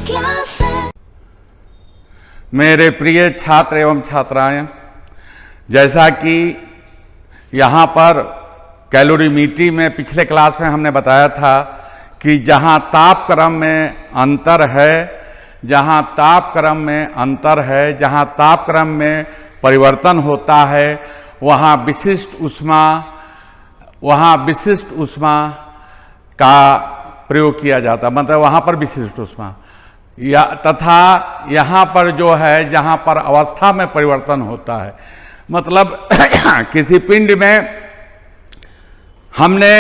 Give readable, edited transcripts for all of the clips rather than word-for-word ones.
Class है। मेरे प्रिय छात्र एवं छात्राएं, जैसा कि यहाँ पर कैलोरीमीट्री में पिछले क्लास में हमने बताया था कि जहाँ तापक्रम में अंतर है, जहाँ तापक्रम में अंतर है, जहाँ तापक्रम में परिवर्तन होता है, वहाँ विशिष्ट ऊष्मा का प्रयोग किया जाता है, मतलब वहाँ पर विशिष्ट ऊष्मा या तथा यहाँ पर जो है जहाँ पर अवस्था में परिवर्तन होता है, मतलब किसी पिंड में हमने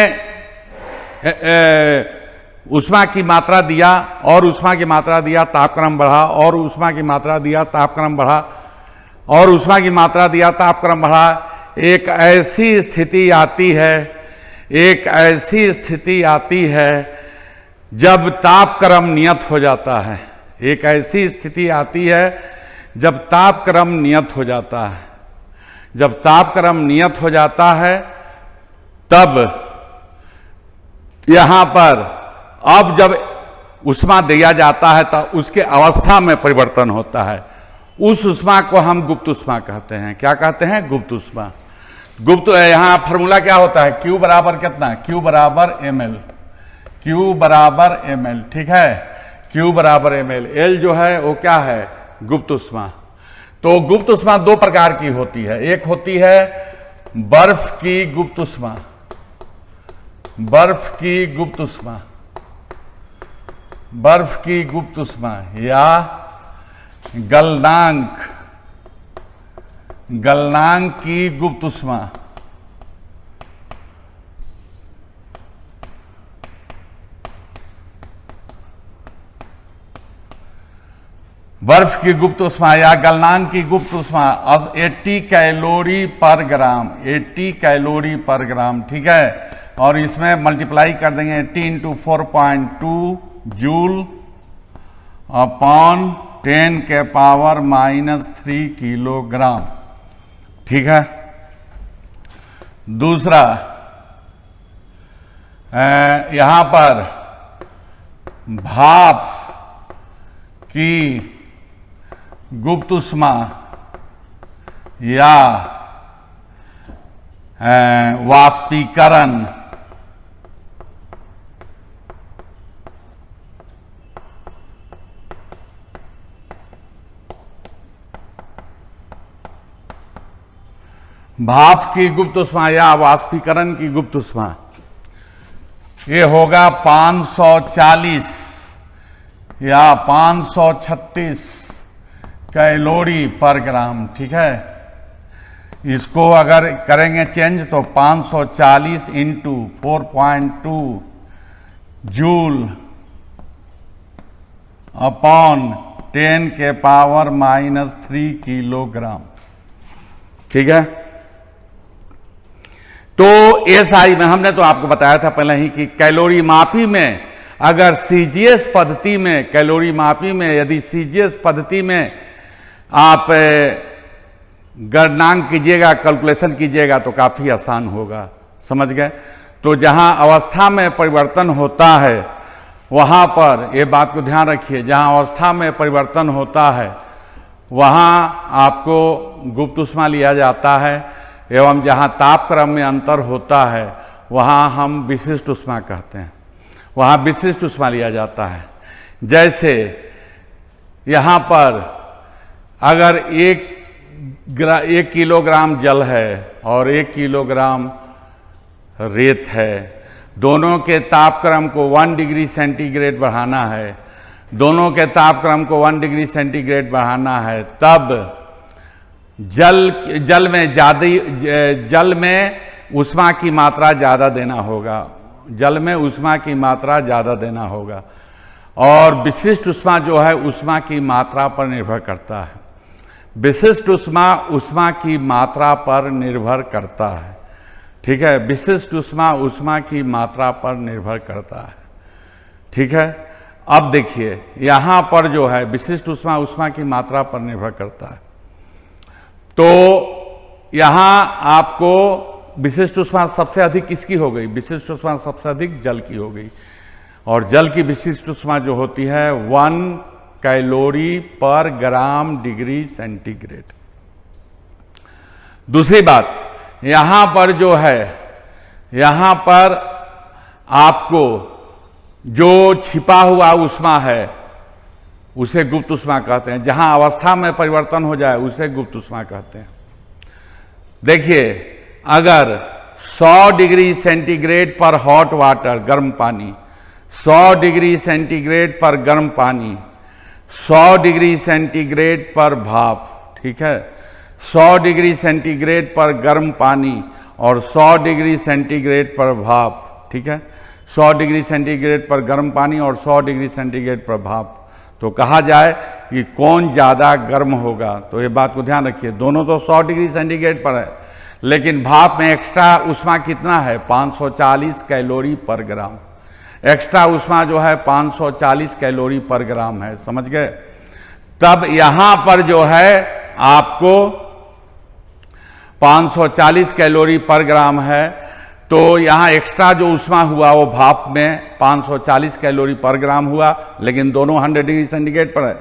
ऊष्मा की मात्रा दिया और ऊष्मा की मात्रा दिया, तापक्रम बढ़ा, और ऊष्मा की मात्रा दिया, तापक्रम बढ़ा, और ऊष्मा की मात्रा दिया, तापक्रम बढ़ा। एक ऐसी स्थिति आती है जब तापक्रम नियत हो जाता है। एक ऐसी स्थिति आती है जब तापक्रम नियत हो जाता है। जब तापक्रम नियत हो जाता है तब यहाँ पर अब जब ऊष्मा दिया जाता है तो उसके अवस्था में परिवर्तन होता है। उस ऊष्मा को हम गुप्त ऊष्मा कहते हैं। क्या कहते हैं? गुप्त ऊष्मा। गुप्त यहाँ फॉर्मूला क्या होता है? Q बराबर कितना? Q बराबर ml। Q बराबर ml, ठीक है, Q बराबर ml। L जो है वो क्या है? गुप्त ऊष्मा। तो गुप्त ऊष्मा दो प्रकार की होती है। एक होती है बर्फ की गुप्त ऊष्मा, बर्फ की गुप्त ऊष्मा, बर्फ की गुप्त ऊष्मा, या गलनांक की गुप्त ऊष्मा। बर्फ की गुप्त ऊष्मा या गलनांक की गुप्त ऊष्मा 80 कैलोरी पर ग्राम, 80 कैलोरी पर ग्राम, ठीक है। और इसमें मल्टीप्लाई कर देंगे 80 इंटू 4.2 जूल अपॉन 10 के पावर -3 किलोग्राम, ठीक है। दूसरा यहाँ पर भाप की गुप्त ऊष्मा या वाष्पीकरण, भाप की गुप्त ऊष्मा या वाष्पीकरण की गुप्त ऊष्मा, ये होगा 540 या 536 कैलोरी पर ग्राम, ठीक है। इसको अगर करेंगे चेंज तो 540 इंटू 4.2 जूल अपॉन 10 के पावर -3 किलोग्राम, ठीक है। तो एसआई में हमने तो आपको बताया था पहले ही कि कैलोरी मापी में अगर सीजीएस पद्धति में, कैलोरी मापी में यदि सीजीएस पद्धति में आप गणनांक कीजिएगा, कैलकुलेशन कीजिएगा तो काफ़ी आसान होगा, समझ गए। तो जहाँ अवस्था में परिवर्तन होता है वहाँ पर ये बात को ध्यान रखिए, जहाँ अवस्था में परिवर्तन होता है वहाँ आपको गुप्त ऊष्मा लिया जाता है, एवं जहाँ तापक्रम में अंतर होता है वहाँ हम विशिष्ट ऊष्मा कहते हैं, वहाँ विशिष्ट ऊष्मा लिया जाता है। जैसे यहाँ पर अगर 1 किलोग्राम जल है और 1 किलोग्राम रेत है, दोनों के तापक्रम को 1 डिग्री सेंटीग्रेड बढ़ाना है, दोनों के तापक्रम को 1 डिग्री सेंटीग्रेड बढ़ाना है, तब जल में ऊष्मा की मात्रा ज़्यादा देना होगा, जल में ऊष्मा की मात्रा ज़्यादा देना होगा। और विशिष्ट ऊष्मा जो है ऊष्मा की मात्रा पर निर्भर करता है। विशिष्ट ऊष्मा ऊष्मा की मात्रा पर निर्भर करता है, ठीक है। विशिष्ट ऊष्मा ऊष्मा की मात्रा पर निर्भर करता है, ठीक है। अब देखिए यहाँ पर जो है विशिष्ट ऊष्मा ऊष्मा की मात्रा पर निर्भर करता है, तो यहाँ आपको विशिष्ट ऊष्मा सबसे अधिक किसकी हो गई? विशिष्ट ऊष्मा सबसे अधिक जल की हो गई। और जल की विशिष्ट ऊष्मा जो होती है 1 कैलोरी पर ग्राम डिग्री सेंटीग्रेड। दूसरी बात, यहां पर जो है, यहां पर आपको जो छिपा हुआ ऊष्मा है उसे गुप्त ऊष्मा कहते हैं। जहां अवस्था में परिवर्तन हो जाए उसे गुप्त ऊष्मा कहते हैं। देखिए, अगर 100 डिग्री सेंटीग्रेड पर हॉट वाटर, गर्म पानी, 100 डिग्री सेंटीग्रेड पर गर्म पानी, 100 डिग्री सेंटीग्रेड पर भाप, ठीक है, 100 डिग्री सेंटीग्रेड पर गर्म पानी और 100 डिग्री सेंटीग्रेड पर भाप, ठीक है, 100 डिग्री सेंटीग्रेड पर गर्म पानी और 100 डिग्री सेंटीग्रेड पर भाप, तो कहा जाए कि कौन ज़्यादा गर्म होगा। तो ये बात को ध्यान रखिए, दोनों तो 100 डिग्री सेंटीग्रेड पर है, लेकिन भाप में एक्स्ट्रा ऊष्मा कितना है? 540 कैलोरी पर ग्राम। एक्स्ट्रा ऊष्मा जो है 540 कैलोरी पर ग्राम है, समझ गए। तब यहां पर जो है आपको 540 कैलोरी पर ग्राम है, तो यहां एक्स्ट्रा जो ऊष्मा हुआ वो भाप में 540 कैलोरी पर ग्राम हुआ, लेकिन दोनों 100 डिग्री सेंटीग्रेड पर है।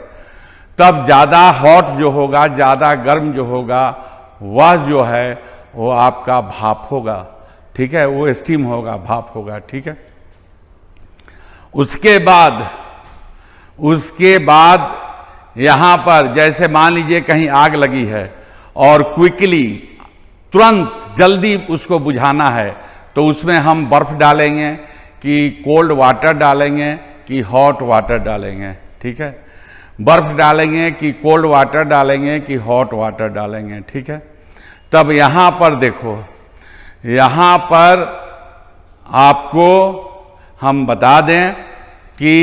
तब ज़्यादा हॉट जो होगा, ज़्यादा गर्म जो होगा, वह जो है वो आपका भाप होगा, ठीक है, वो स्टीम होगा, भाप होगा, ठीक है। उसके बाद यहाँ पर जैसे मान लीजिए कहीं आग लगी है और क्विकली, तुरंत, जल्दी उसको बुझाना है, तो उसमें हम बर्फ डालेंगे कि कोल्ड वाटर डालेंगे कि हॉट वाटर डालेंगे, ठीक है। बर्फ डालेंगे कि कोल्ड वाटर डालेंगे कि हॉट वाटर डालेंगे, ठीक है। तब यहाँ पर देखो, यहाँ पर आपको हम बता दें कि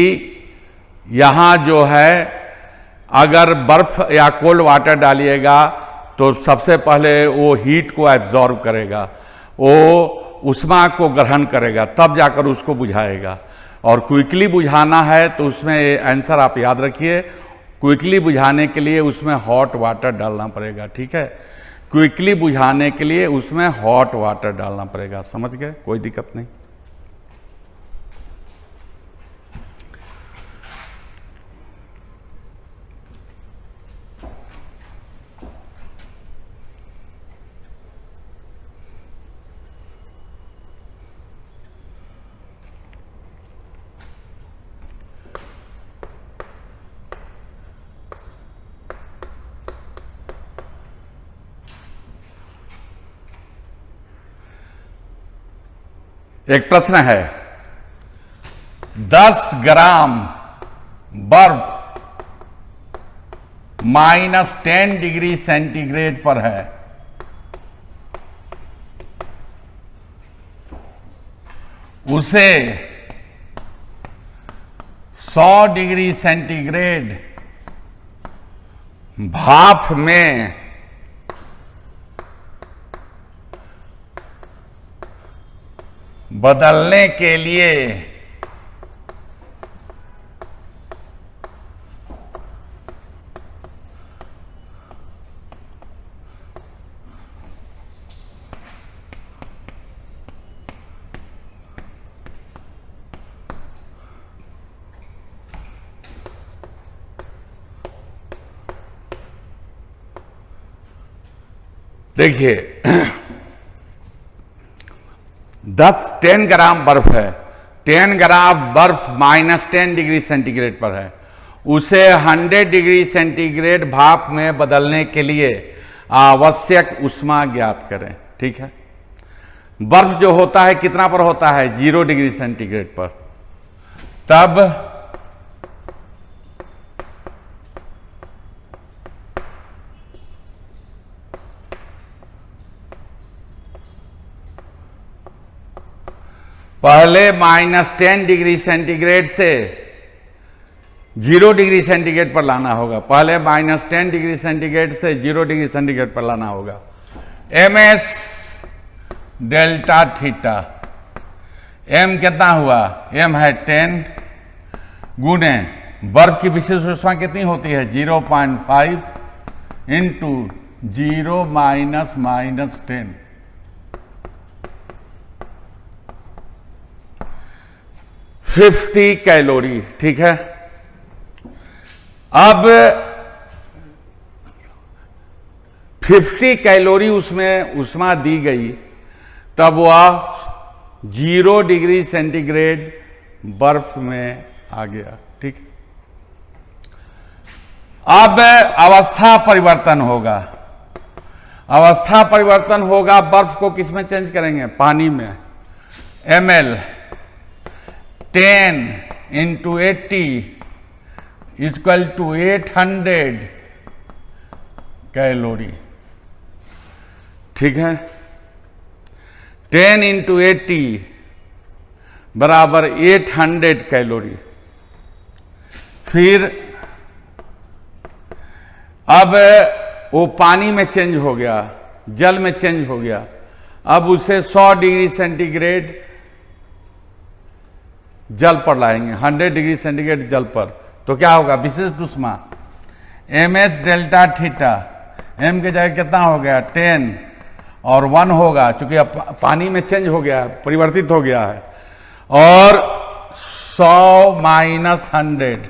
यहाँ जो है अगर बर्फ या कोल्ड वाटर डालिएगा तो सबसे पहले वो हीट को एब्जॉर्ब करेगा, वो ऊष्मा को ग्रहण करेगा, तब जाकर उसको बुझाएगा। और क्विकली बुझाना है तो उसमें आंसर आप याद रखिए, क्विकली बुझाने के लिए उसमें हॉट वाटर डालना पड़ेगा, ठीक है। क्विकली बुझाने के लिए उसमें हॉट वाटर डालना पड़ेगा, समझ गए, कोई दिक्कत नहीं। एक प्रश्न है, 10 ग्राम बर्फ -10 डिग्री सेंटीग्रेड पर है, उसे 100 डिग्री सेंटीग्रेड भाप में बदलने के लिए देखिए 10 ग्राम बर्फ है, 10 ग्राम बर्फ -10 डिग्री सेंटीग्रेड पर है, उसे 100 डिग्री सेंटीग्रेड भाप में बदलने के लिए आवश्यक ऊष्मा ज्ञात करें, ठीक है। बर्फ जो होता है कितना पर होता है? 0 डिग्री सेंटीग्रेड पर। तब पहले -10 डिग्री सेंटीग्रेड से 0 डिग्री सेंटीग्रेड पर लाना होगा, पहले -10 डिग्री सेंटीग्रेड से 0 डिग्री सेंटीग्रेड पर लाना होगा। ms डेल्टा थीटा, m कितना हुआ? m है 10 गुने बर्फ की विशेष ऊष्मा कितनी होती है? 0.5 इंटू 0 - -10, 50 कैलोरी, ठीक है। अब 50 कैलोरी उसमें ऊष्मा दी गई, तब वह 0 डिग्री सेंटीग्रेड बर्फ में आ गया। ठीक, अब अवस्था परिवर्तन होगा। अवस्था परिवर्तन होगा, बर्फ को किस में चेंज करेंगे? पानी में। ml 10 into 80 equal to 800 calorie. ठीक है, 10 into 80 बराबर 800 कैलोरी। फिर अब वो पानी में चेंज हो गया, जल में चेंज हो गया। अब उसे 100 डिग्री सेंटीग्रेड जल पर लाएंगे, 100 डिग्री सेंटीग्रेड जल पर, तो क्या होगा? विशिष्ट ऊष्मा ms डेल्टा थीटा, m के जगह कितना हो गया? 10 और 1 होगा, चूंकि अब पानी में चेंज हो गया, परिवर्तित हो गया है। और 100 माइनस 100,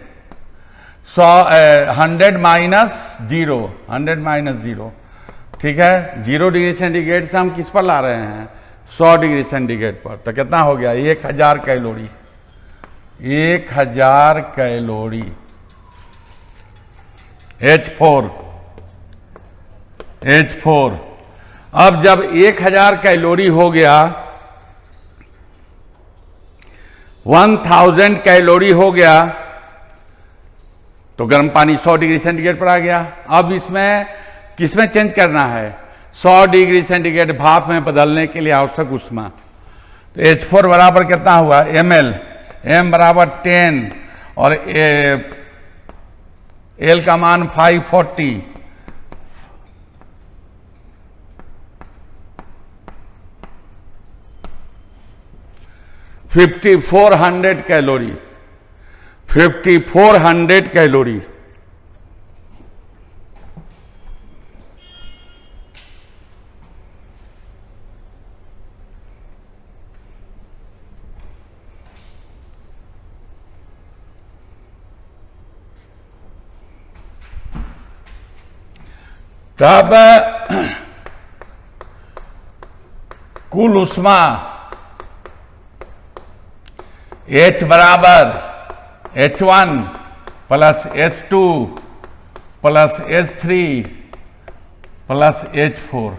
100 माइनस 0, 100 माइनस 0। ठीक है, 0 डिग्री सेंटीग्रेड से हम किस पर ला रहे हैं? 100 डिग्री सेंटीग्रेड पर, तो कितना हो गया? 1000 कैलोरी। 1000 calorie H4। अब जब 1000 कैलोरी हो गया, 1000 कैलोरी हो गया, तो गर्म पानी 100 डिग्री सेंटीग्रेड पर आ गया। अब इसमें किसमें चेंज करना है? 100 डिग्री सेंटीग्रेड भाप में बदलने के लिए आवश्यक ऊष्मा। तो H4 बराबर कितना हुआ? ml, m बराबर 10 और L का मान 540। 5400 कैलोरी, 5400 कैलोरी। तब कुल ऊष्मा H बराबर H1 plus H2 plus H3 plus H4।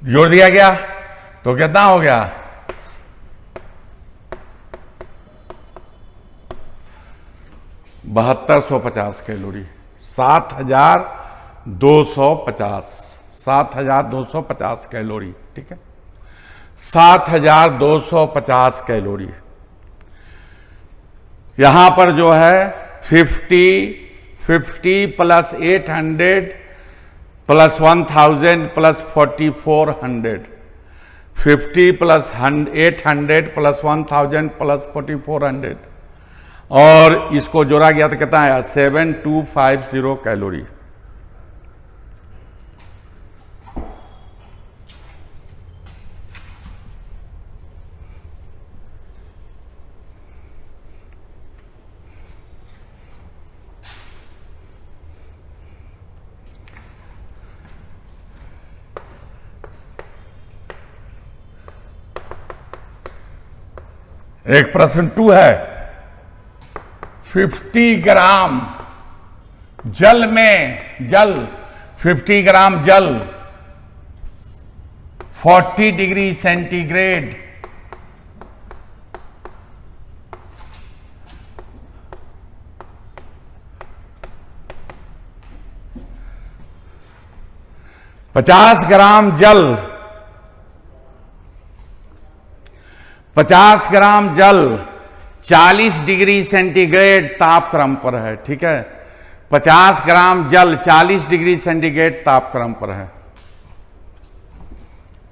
जोड़ दिया गया तो कितना हो गया? 7250 कैलोरी। 7250 कैलोरी। ठीक है, 7250 कैलोरी। यहां पर जो है 50 plus 800 plus 1000 plus 4400, 50 plus 800 plus 1000 plus 4400, और इसको जोड़ा गया तो कितना आया? 7250 कैलोरी। एक प्रश्न 2 है, 50 ग्राम जल में 50 ग्राम जल 40 डिग्री सेंटीग्रेड पचास ग्राम जल 40 डिग्री सेंटीग्रेड तापक्रम पर है। ठीक है, 50 ग्राम जल 40 डिग्री सेंटीग्रेड तापक्रम पर है।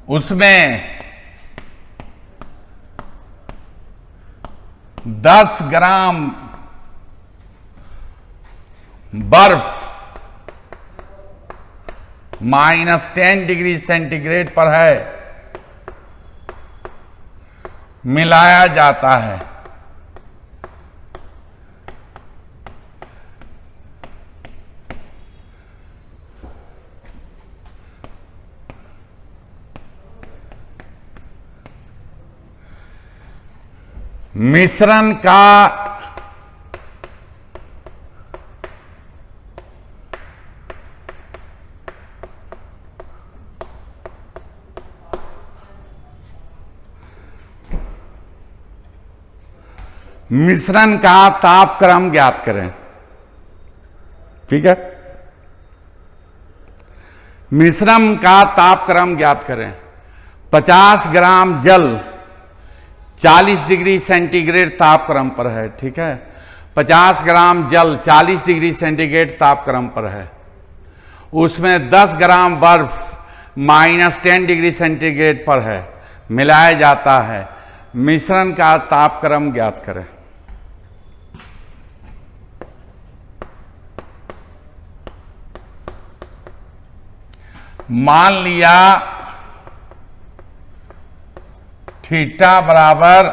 उसमें 10 ग्राम बर्फ -10 डिग्री सेंटीग्रेड पर है, मिलाया जाता है। मिश्रण का तापक्रम ज्ञात करें। ठीक है, मिश्रण का तापक्रम ज्ञात करें। 50 ग्राम जल 40 डिग्री सेंटीग्रेड तापक्रम पर है। ठीक है, 50 ग्राम जल 40 डिग्री सेंटीग्रेड तापक्रम पर है। उसमें 10 ग्राम बर्फ -10 डिग्री सेंटीग्रेड पर है, मिलाया जाता है। मिश्रण का तापक्रम ज्ञात करें। मान लिया थीटा बराबर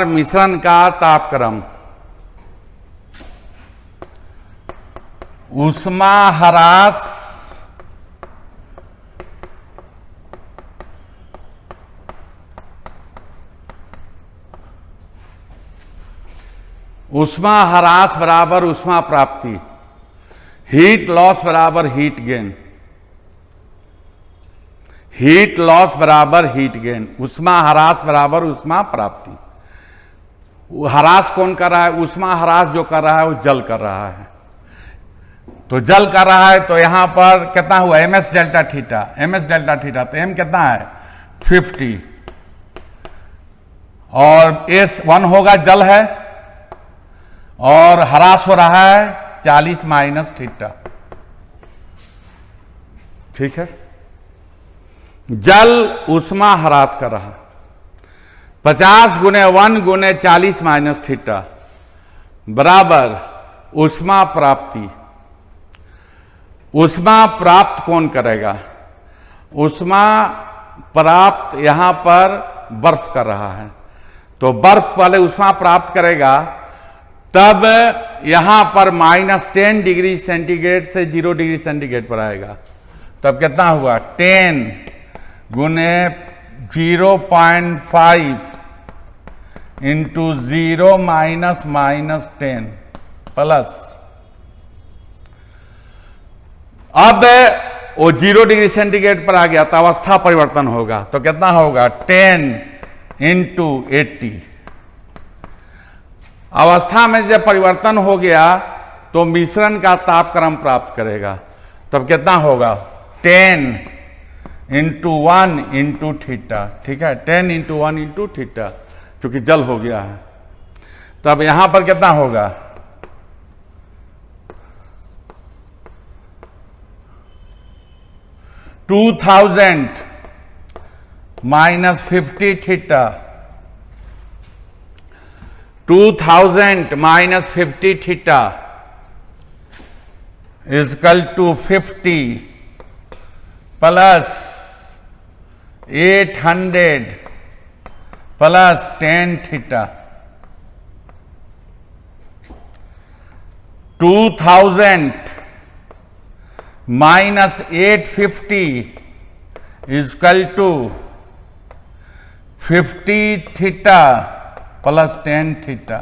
मिश्रण का तापक्रम, ऊष्मा ह्रास बराबर ऊष्मा प्राप्ति, हीट लॉस बराबर हीट गेन। हीट लॉस बराबर हीट गेन, ऊष्मा ह्रास बराबर ऊष्मा प्राप्ति। ह्रास कौन कर रहा है? ऊष्मा ह्रास जो कर रहा है वो जल कर रहा है। तो जल कर रहा है तो यहां पर कितना हुआ? ms delta theta. ms delta theta तो m कितना है? 50 और S1 होगा, जल है, और ह्रास हो रहा है 40 माइनस थीटा। ठीक है, जल ऊष्मा ह्रास कर रहा, 50 गुने 1 गुने 40 माइनस थीटा बराबर ऊष्मा प्राप्ति। ऊष्मा प्राप्त कौन करेगा? ऊष्मा प्राप्त यहां पर बर्फ कर रहा है, तो बर्फ वाले ऊष्मा प्राप्त करेगा। तब यहां पर -10 डिग्री सेंटीग्रेड से 0 डिग्री सेंटीग्रेड पर आएगा। तब कितना हुआ? 10 गुने 0.5 इंटू 0 माइनस -10 प्लस। अब वो 0 डिग्री सेंटीग्रेड पर आ गया तो अवस्था परिवर्तन होगा, तो कितना होगा? 10 इंटू 80। अवस्था में जब परिवर्तन हो गया तो मिश्रण का तापक्रम प्राप्त करेगा। तब कितना होगा? 10 इंटू 1 इंटू थीटा। ठीक है, 10 इंटू 1 इंटू थीटा, क्योंकि जल हो गया है। तब यहां पर कितना होगा? 2000 minus 50 theta, 2000 minus 50 theta is equal to 50 plus 800 plus 10 theta. 2000 minus 850 is equal to 50 theta plus 10 theta,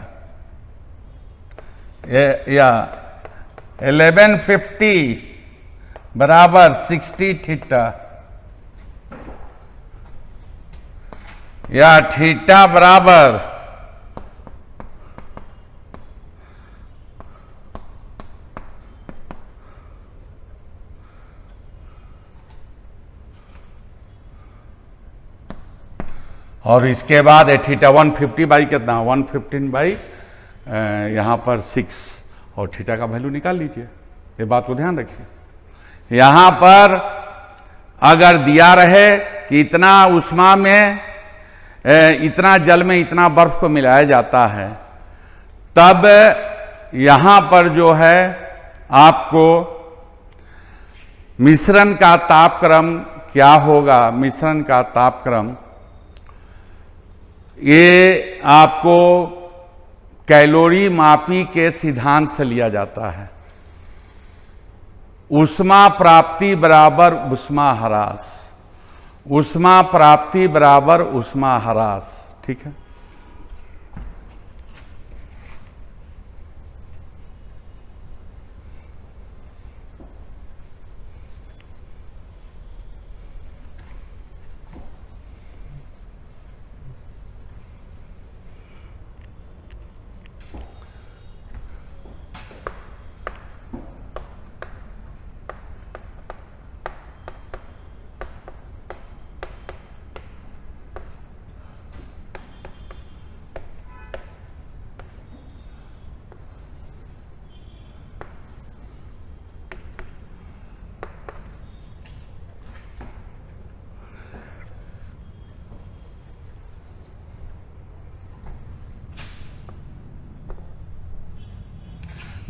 या 1150 बराबर 60 थीटा, या थीटा बराबर और इसके बाद थीटा 150 बाई कितना? 115 बाई यहाँ पर 6 और थीटा का वैल्यू निकाल लीजिए। ये बात को ध्यान रखिए। यहां पर अगर दिया रहे कि इतना ऊष्मा में इतना जल में इतना बर्फ को मिलाया जाता है, तब यहां पर जो है आपको मिश्रण का तापक्रम क्या होगा, मिश्रण का तापक्रम ये आपको कैलोरी मापी के सिद्धांत से लिया जाता है। ऊष्मा प्राप्ति बराबर ऊष्मा ह्रास, ऊष्मा प्राप्ति बराबर ऊष्मा ह्रास। ठीक है।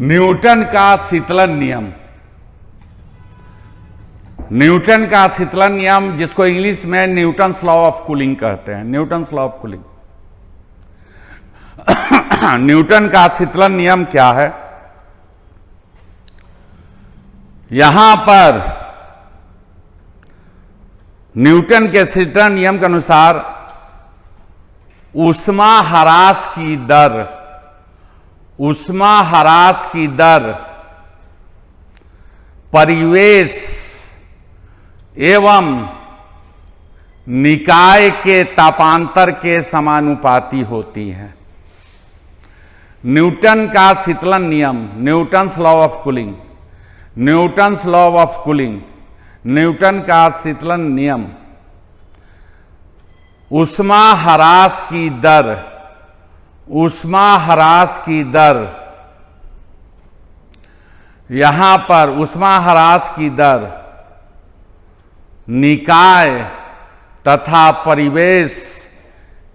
न्यूटन का शीतलन नियम, न्यूटन का शीतलन नियम जिसको इंग्लिश में न्यूटन्स लॉ ऑफ कूलिंग कहते हैं, Newton's law of cooling. Newton का शीतलन नियम क्या है? यहां पर न्यूटन के शीतलन नियम के अनुसार ऊष्मा ह्रास की दर, ऊष्मा ह्रास की दर परिवेश एवं निकाय के तापांतर के समानुपाती होती है। न्यूटन का शीतलन नियम, Newton's law of cooling, Newton's law of cooling, Newton का शीतलन नियम ऊष्मा ह्रास की दर, ऊष्मा ह्रास की दर, यहां पर ऊष्मा ह्रास की दर निकाय तथा परिवेश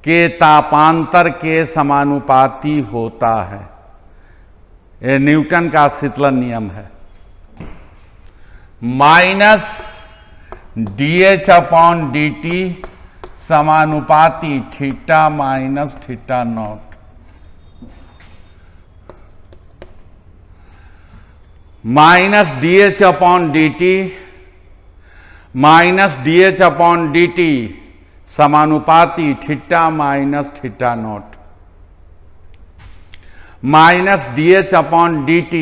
के तापांतर के समानुपाती होता है। यह न्यूटन का शीतलन नियम है। माइनस dH अपॉन dt समानुपाती theta minus theta naught. Minus dH upon dt minus dH upon dt समानुपाती theta minus theta naught. Minus dH upon dt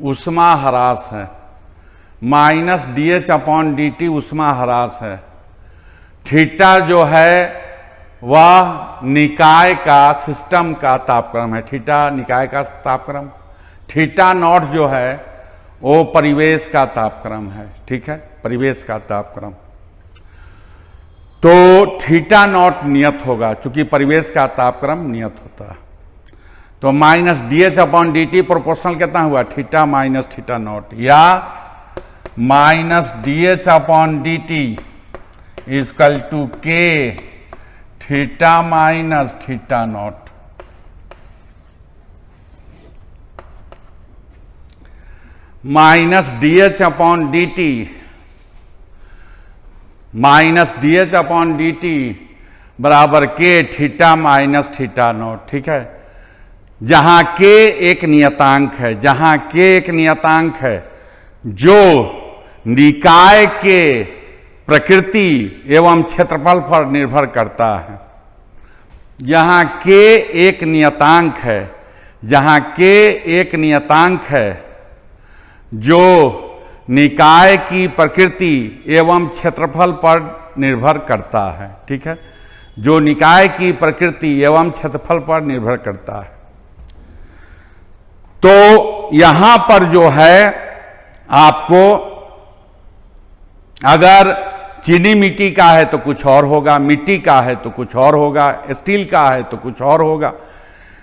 ऊष्मा ह्रास है, माइनस dH अपॉन dt ऊष्मा ह्रास है। थीटा जो है वह निकाय का, सिस्टम का तापक्रम है, थीटा निकाय का तापक्रम। थीटा नॉट जो है वो परिवेश का तापक्रम है। ठीक है, परिवेश का तापक्रम। तो थीटा नॉट नियत होगा, चूंकि परिवेश का तापक्रम नियत होता है। तो minus dH upon dt proportional कितना हुआ? थीटा माइनस थीटा नॉट, या minus dH upon dt equal to k theta minus theta naught. Minus dH upon dt, minus dH upon dt बराबर k theta minus theta naught. ठीक है, जहां k एक नियतांक है, जहां k एक नियतांक है जो निकाय के प्रकृति एवं क्षेत्रफल पर निर्भर करता है। जहां k एक नियतांक है, जहां k एक नियतांक है जो निकाय की प्रकृति एवं क्षेत्रफल पर निर्भर करता है। ठीक है, जो निकाय की प्रकृति एवं क्षेत्रफल पर निर्भर करता है। तो यहां पर जो है आपको, अगर चीनी मिट्टी का है तो कुछ और होगा, मिट्टी का है तो कुछ और होगा, स्टील का है तो कुछ और होगा,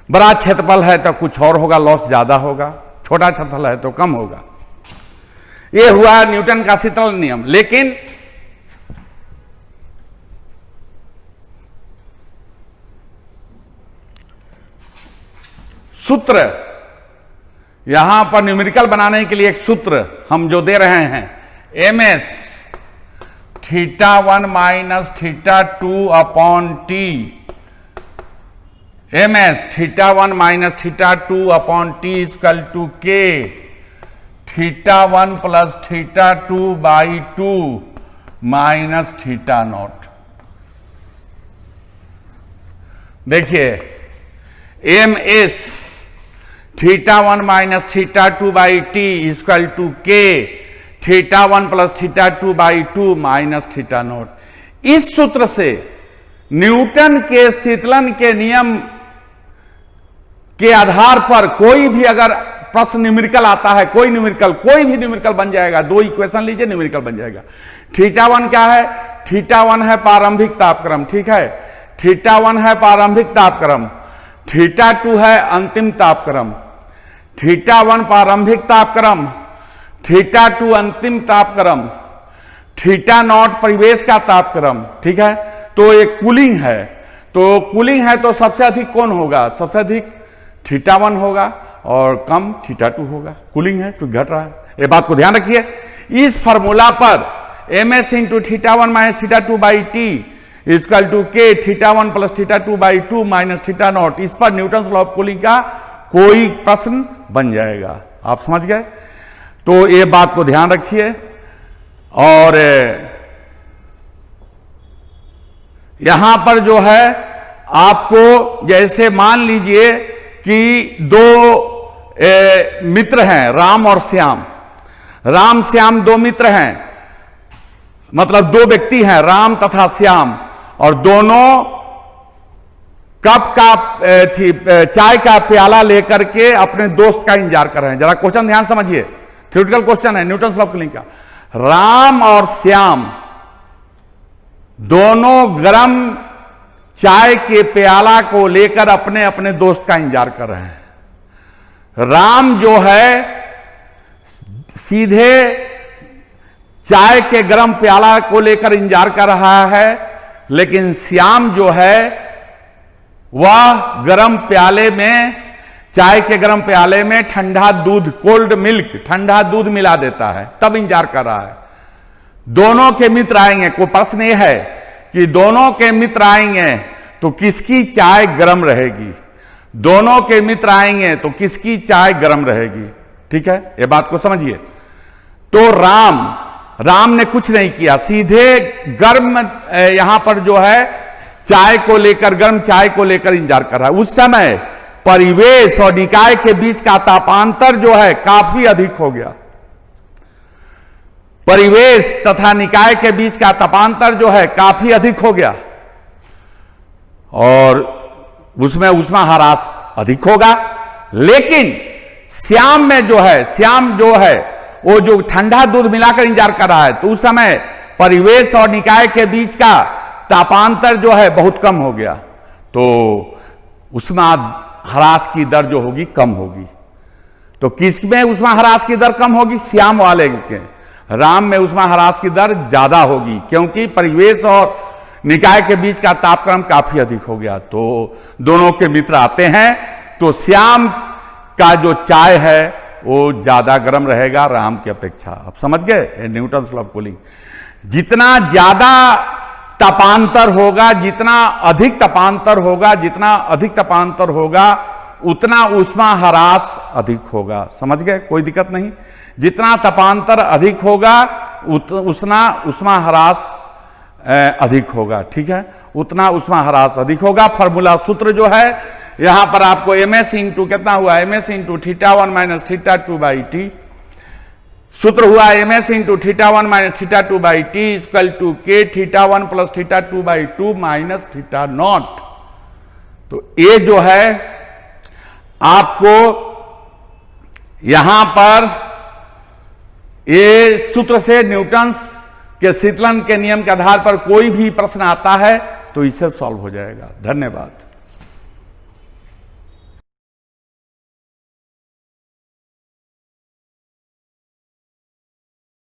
बड़ा क्षेत्रफल है तो कुछ और होगा, लॉस ज्यादा होगा, छोटा क्षेत्रफल है तो कम होगा। ये हुआ न्यूटन का शीतलन नियम। लेकिन सूत्र, यहां पर न्यूमेरिकल बनाने के लिए एक सूत्र हम जो दे रहे हैं, ms θ1 minus θ2 upon T, ms θ1 minus θ2 upon T equal to k θ1 plus θ2 by 2 minus θ0। देखिए ms θ1 minus θ2 by T equal to k θ1 plus θ2 by 2 minus θ0। इस सूत्र से न्यूटन के शीतलन के नियम के आधार पर कोई भी अगर प्रश्न न्यूमेरिकल आता है, कोई भी न्यूमेरिकल बन जाएगा। दो इक्वेशन लीजिए, न्यूमेरिकल बन जाएगा। θ1 क्या है? θ1 है प्रारंभिक तापक्रम, ठीक है। θ1 है प्रारंभिक तापक्रम, θ2 है अंतिम तापक्रम। θ1 प्रारंभिक तापक्रम, θ2 अंतिम तापक्रम, θ0 परिवेश का तापक्रम, ठीक है। तो ये कूलिंग है, तो कूलिंग है तो सबसे अधिक कौन होगा? सबसे अधिक θ1 होगा और कम θ2 होगा। कूलिंग है तो घट रहा है, ये बात को ध्यान रखिए। इस फॉर्मूला पर ms into θ1 minus θ2 by T equal to k θ1 plus θ2 by 2 minus θ0, इस पर न्यूटन लॉ ऑफ कूलिंग का कोई प्रश्न बन जाएगा। आप समझ गए? तो ये बात को ध्यान रखिए। और यहां पर जो है आपको, जैसे मान लीजिए कि दो मित्र हैं, राम और श्याम। राम श्याम दो मित्र हैं, मतलब दो व्यक्ति हैं, राम तथा श्याम, और दोनों कप का चाय का प्याला लेकर के अपने दोस्त का इंतजार कर रहे हैं। जरा क्वेश्चन ध्यान समझिए, थ्योरेटिकल क्वेश्चन है न्यूटन लॉ ऑफ कूलिंग का। राम और श्याम दोनों गरम चाय के प्याला को लेकर अपने अपने दोस्त का इंतजार कर रहे हैं। राम जो है सीधे चाय के गरम प्याला को लेकर इंतजार कर रहा है, लेकिन श्याम जो है वह गरम प्याले में, चाय के गरम प्याले में ठंडा दूध, कोल्ड मिल्क, ठंडा दूध मिला देता है, तब इंतजार कर रहा है। दोनों के मित्र आएंगे। कोई प्रश्न यह है कि दोनों के मित्र आएंगे तो किसकी चाय गर्म रहेगी? दोनों के मित्र आएंगे तो किसकी चाय गर्म रहेगी? ठीक है, ये बात को समझिए। तो राम ने कुछ नहीं किया, सीधे गर्म यहां पर जो है चाय को लेकर, गर्म चाय को लेकर इंतजार कर रहा है। उस समय परिवेश और निकाय के बीच का तापांतर जो है काफी अधिक हो गया। परिवेश तथा निकाय के बीच का तापांतर जो है काफी अधिक हो गया और उसमें ऊष्माह्रास अधिक होगा। लेकिन श्याम जो है वो जो ठंडा दूध मिलाकर इंतजार कर रहा है, तो उस समय परिवेश और निकाय के बीच का तापांतर जो है बहुत कम हो गया, तो ऊष्माह्रास की दर जो होगी कम होगी। तो किसमें ऊष्माह्रास की दर कम होगी? श्याम वाले के। राम में ऊष्माह्रास की दर ज्यादा होगी, क्योंकि परिवेश और निकाय के बीच का तापक्रम काफी अधिक हो गया। तो दोनों के मित्र आते हैं, तो श्याम का जो चाय है वो ज्यादा गर्म रहेगा राम की अपेक्षा। आप समझ गए न्यूटन लॉ ऑफ कूलिंग। जितना ज्यादा तापांतर होगा, जितना अधिक तापांतर होगा, उतना ऊष्माह्रास अधिक होगा। समझ गए? कोई दिक्कत नहीं। जितना तापांतर अधिक होगा उतना ऊष्माह्रास अधिक होगा। ठीक है, उतना ऊष्माह्रास अधिक होगा। फॉर्मूला सूत्र जो है यहां पर आपको ms इंटू कितना हुआ? ms into θ1 minus θ2 by T. सूत्र हुआ ms into θ1 minus θ2 by T equal to k θ1 plus θ2 by 2 minus θ0। तो ये जो है आपको यहां पर ये सूत्र से न्यूटन के शीतलन के नियम के आधार पर कोई भी प्रश्न आता है तो इससे सॉल्व हो जाएगा। धन्यवाद।